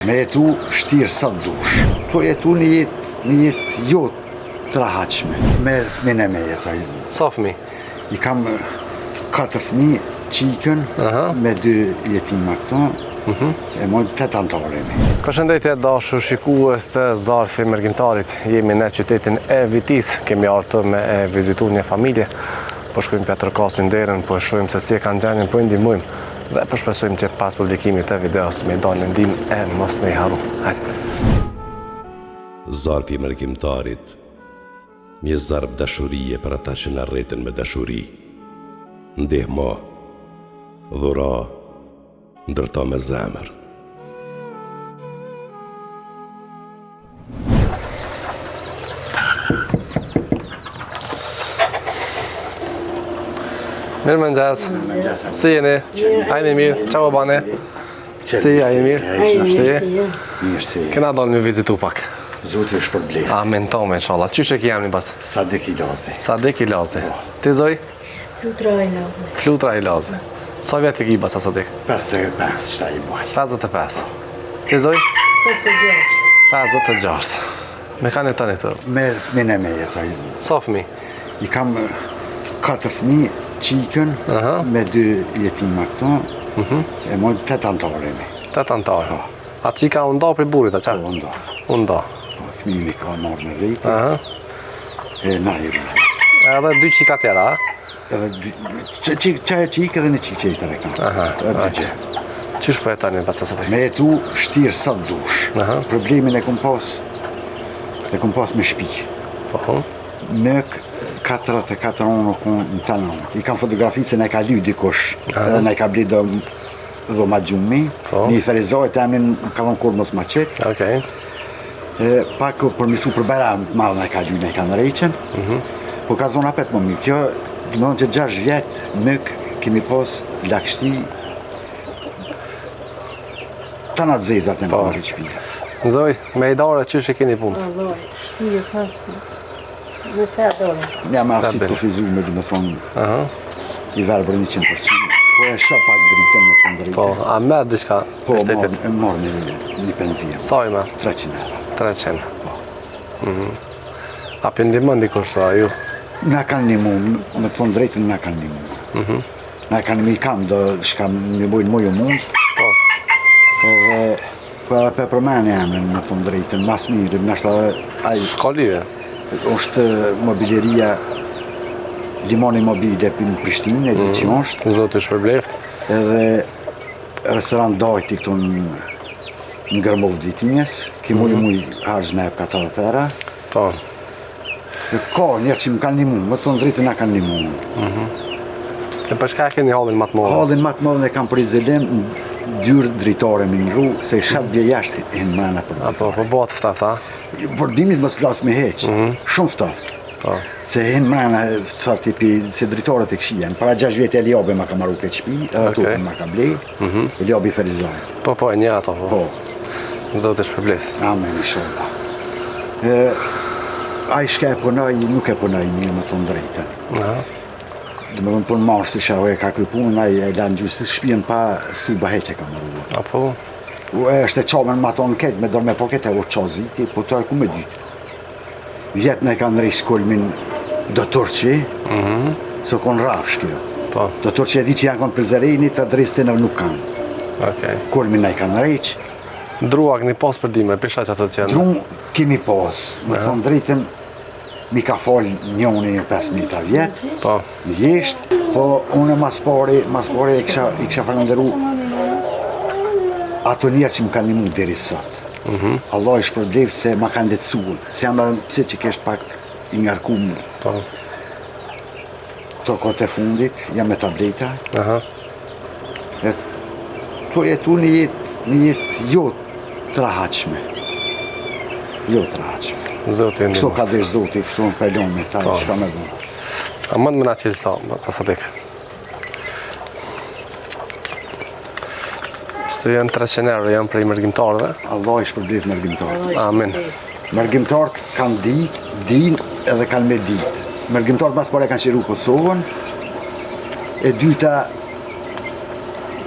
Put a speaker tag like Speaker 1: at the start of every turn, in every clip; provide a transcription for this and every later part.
Speaker 1: Me jetu shtirë sa dush. Po jetu një jetë jo të rahatshme. Me fëmijën e me jetoj.
Speaker 2: Sa fëmijë?
Speaker 1: I kam 4 fëmijë, qikën, me 2 jetima këto, e mojnë 8 antarë emi.
Speaker 2: Përshëndetje dashur shikues të Zarfi Mërgjimtarit. Jemi në qytetin e Vitis, kemi ardhur me vizitu një familje. Po shkojmë për tërkasin derën, po shohim se si e kanë gjendjen, po i ndihmojmë. Dhe përshpresojmë që pas publikimit të videos me dalë ndim e mos me i haru. Hajde.
Speaker 3: Zarfi Mërgjimtarit, një zarf dashurie për ata që na rreten me dashuri. Ndihmo, dhura, ndërto me zemër.
Speaker 2: Mirë mëngjes. Si jeni? Ajni mirë. Qa më bane? Si, ajni mirë?
Speaker 1: Mirë si.
Speaker 2: Këna dalë një vizitu pak.
Speaker 1: Zoti është për bleftë.
Speaker 2: Amen tome, inshallah. Qyshe ki jam një bas?
Speaker 1: Sadek i Lazi.
Speaker 2: Sadek i Lazi. Ti zoj?
Speaker 4: Flutra i Lazi.
Speaker 2: Flutra i Lazi. Sa vjetë i ki bas, Sadek?
Speaker 1: 55, shta i boj.
Speaker 2: 55. Ti zoj?
Speaker 4: 56.
Speaker 2: 56. Me kanë e tani të?
Speaker 1: Me fëmijën e me jetoj.
Speaker 2: Sa fëmi?
Speaker 1: I kam 4 fëmijë, qikën, me 2 jetima këto, e mojnë 8 antarë emi.
Speaker 2: 8 antarë. A qika unda për i burit, a qarë?
Speaker 1: Unda.
Speaker 2: Unda.
Speaker 1: Fëmijëmi ka marrë me vejtë, e na i rrëzë.
Speaker 2: Edhe 2 qika tjera, a?
Speaker 1: Qaj e qikë edhe në qikë qejtër e kanë.
Speaker 2: Qysh për e tani, basa Sadek?
Speaker 1: Me jetu shtirë sa dush. Problemin e kom pas me shpi. Nëk 44 onë në tanon. I kam fotografi se ne ka ly dikush, edhe ne ka bli do ma gjumi. Një ferizojt e amin ka dhon kur mos ma qetë.
Speaker 2: Okej.
Speaker 1: Pak përmisu për bera malë ne ka ly, ne ka në rejqen. Po ka zonë apet më mirë. Kjo, du më thonë që 6 vjetë nëk kemi pas lakshti të nga zezat e në përgjë qpire.
Speaker 2: Zoj, me i dare, qysh e keni punët?
Speaker 4: Alloj, shtirë pak. Me të dore.
Speaker 1: Nja me asit të fizume, du më thonë, i verë për 100%. Po e shë pak dritën me të ndritën.
Speaker 2: Po, a merë diçka
Speaker 1: Po,
Speaker 2: për shtetit?
Speaker 1: morë një penzion.
Speaker 2: Sa i merë?
Speaker 1: 300 euro.
Speaker 2: 300. A për ndimën dikush të ju?
Speaker 1: Na kanë një mund, me të thonë drejtën na kanë një mund. Na kanë një kam, do shkam një bujnë muju mund.
Speaker 2: Po.
Speaker 1: Edhe, po edhe për përmeni emën, me të thonë drejtën, mas mirë, nështë edhe
Speaker 2: Ska lidhe?
Speaker 1: është mobileria Limoni Mobile për në Prishtinë, e di që është.
Speaker 2: Zotë është për bleft.
Speaker 1: Edhe restorant dajti këtu në Gërmov të Vitinjes, ki muj hargjë në epka të tëra.
Speaker 2: Po.
Speaker 1: Ka njerë që më kanë një mund, më të thonë drejtë nga kanë një mund.
Speaker 2: E për shka e keni hallin matë modhe?
Speaker 1: Hallin matë modhe e kam për izolim, dyrë dritare me një ru, se i shatë bje jashtë e në mrena për dritare.
Speaker 2: Apo, po bëhet ftaftë, a?
Speaker 1: Por dimit më s'flasë me heqë, shumë ftaftë. Se hinë mrena ftaftë tipi, se dritarët e këshien. Para 6 vjetë e Liabi ma ka maru ke qpi, edhe tu ma ka blej, e Liabi Ferizaj.
Speaker 2: Po, e një ato,
Speaker 1: po.
Speaker 2: Zotë është për bleft.
Speaker 1: Amen, inshallah. A i shka e punoj, nuk e punoj mirë, më thonë drejten. Dhe më dhëmë punë marë, si shao e ka krypunën, a i e lanë gjusë, shpijen pa stuba heqe ka marrua.
Speaker 2: Apo?
Speaker 1: Është e qamen ma tonë ketë, me dorme po ketë e o qaziti, po të e ku me dytë. Vjetën e kanë rejsh kolmin do Turqi, se konë rafsh kjo. Do Turqi e di që janë konë prezerejni, të drestin e nuk kanë. Kolmin e kanë rejsh.
Speaker 2: Drua këni pas për dime, për shta që atë të qenë?
Speaker 1: Dru kemi pas, më thonë drejten, mi ka falë njoni një 5 metra vjetë, në jeshtë, po unë mas pari i kisha falenderu ato njerë që më kanë një mund deri sot. Allah ishë përblevë se ma kanë letësuën, se jam dhe pëse që keshtë pak i ngarkumë. To kote fundit, jam me tableta. To jetu një jetë jo të rahatshme. Jo të rahatshme. Kështu ka desh Zoti, kështu në pelon me ta, shka me bu.
Speaker 2: A mëndë me na qilë sa Sadek? Qëtu janë 300 euro, janë prej mërgjimtarëve?
Speaker 1: Allah ishë përblet mërgjimtarët.
Speaker 2: Amin.
Speaker 1: Mërgjimtarët kanë din edhe kanë me dit. Mërgjimtarët mas pare kanë qiru Kosovën, e dyta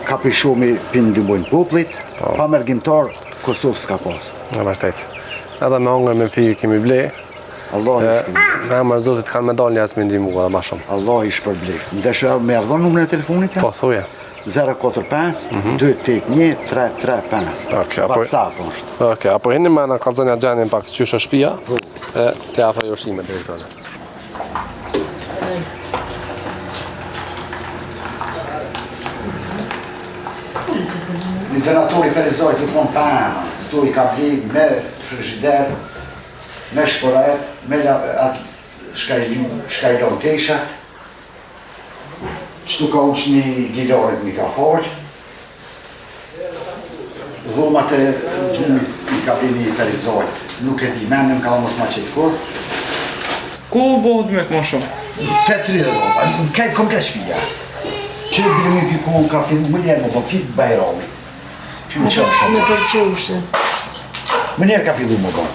Speaker 1: ka prishomi pinë dëmbojnë poplit, pa mërgjimtar Kosovë s'ka pas.
Speaker 2: Në vërtet. Edhe me hongër me pi kemi ble.
Speaker 1: Allah i shpërbleft.
Speaker 2: Me emër Zotit kanë me dalë një asë me ndimu edhe ma shumë.
Speaker 1: Allah i shpërbleft. Ndeshë me avdhon numrin e telefonit?
Speaker 2: Po, thuje.
Speaker 1: 045 281 335. WhatsApp është.
Speaker 2: Oke, apo hini me në kalzonja gjenin pak qyshe shpia, e te afra joshime direktore.
Speaker 1: Një donatori Ferizoj të thonë pëmë, këtu i ka vli me frigider, me shporet, me shkajlon teshat, qëtu ka uq një gilarit mi ka folë, dhumat e gjumit i ka vli një Ferizoj, nuk e di menem ka mos ma qëtë kur.
Speaker 5: Ku bëhët me këma shumë?
Speaker 1: Te 30 dhumat, në kajtë komplet shpija. Që e bile një ku ka fillu më njerë më po pi Bajrami.
Speaker 4: Me përqushe.
Speaker 1: Më njerë ka fillu më bon.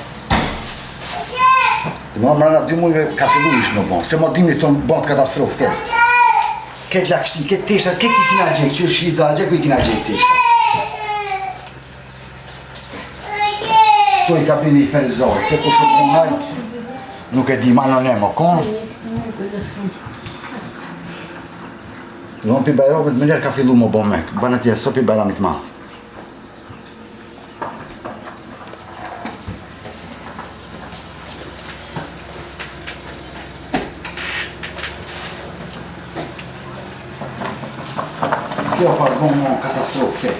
Speaker 1: Dhe më mërëna 2 mujve ka fillu ishë më bon. Se më dimni tonë bon të katastrofë këtë. Këtë lakështi, këtë teshat, këtë i kina gjekë, që është shqitë dhe gjekë i kina gjekë teshat. To i ka pi një Ferizoj, se ku shumë punaj, nuk e di ma në ne më konë. Në pi Bajramit më njerë ka fillu më bon me, banë atje, so pi Bajramit ma. Kjo pas bon më katastrofë të.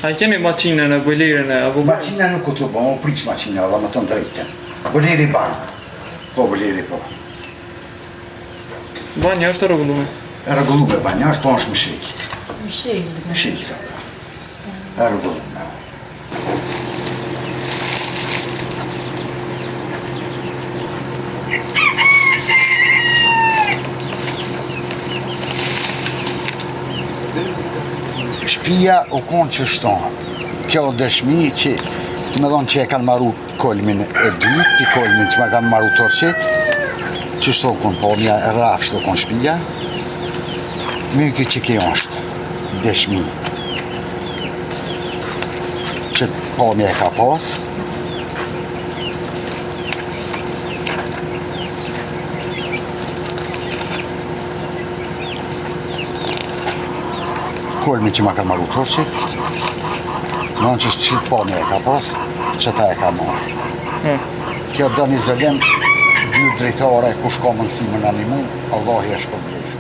Speaker 5: A i keni maqinën e bëjlerën e avokatit?
Speaker 1: Maqina nuk u të bo, më prish maqina, dhe më të ndrejten. Bëleri banë. Po, bëleri po.
Speaker 5: Banja është e rregullume?
Speaker 1: E rregullume banja është, po është më shikë.
Speaker 4: Më shikë.
Speaker 1: Shikë. E rregullume. Shpia u konë që shtonë. Kjo dëshmi që të me dhonë që e kanë maru kolmin e dytë, pi kolmin që me kanë maru torqet, që shto konë po, mja raf shto konë shpia, myki që kjo është dëshmi. Që po mja e ka pas, kolmin që ma ka maru torqet, në që është qitë po me e ka pas, që ta e ka marrë. Kjo do një zëllim, dy drejtare, kush ka mundësi më në animu, Allah i është përbleft.